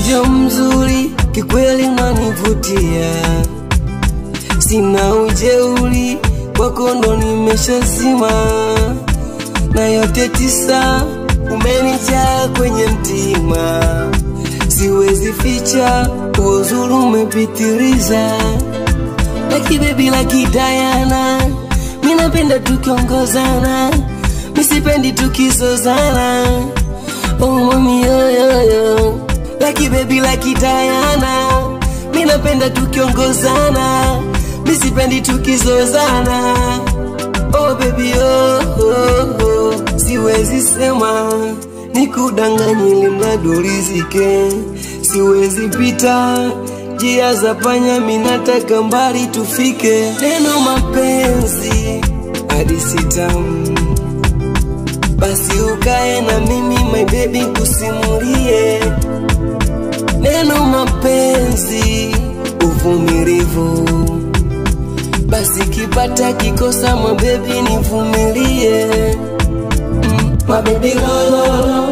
ulivyo mzuri kikweli unanivutia, sina ujeuri kwako ndo nimeshazima, na yote tisa umenijaa kwenye mtima, siwezi ficha uzuri umepitiliza. Lucky baby lucky Diana, mimi napenda tukiongozana, mimi sipendi tukizozana. Oh mami yo yo yo, lucky baby lucky Diana, mimi napenda tukiongozana, mimi sipendi tukizozana. Oh baby oh, oh, oh. Siwezi sema nikudanganye ili mradi urizike, siwezi pita njia za panya, mimi nataka mbali tufike. Neno mapenzi hadi sitamu, basi ukae na mimi my baby kusimulie. Neno mapenzi uvumilivu, basi kipata kikosa my baby nivumilie. My baby lo lo lo,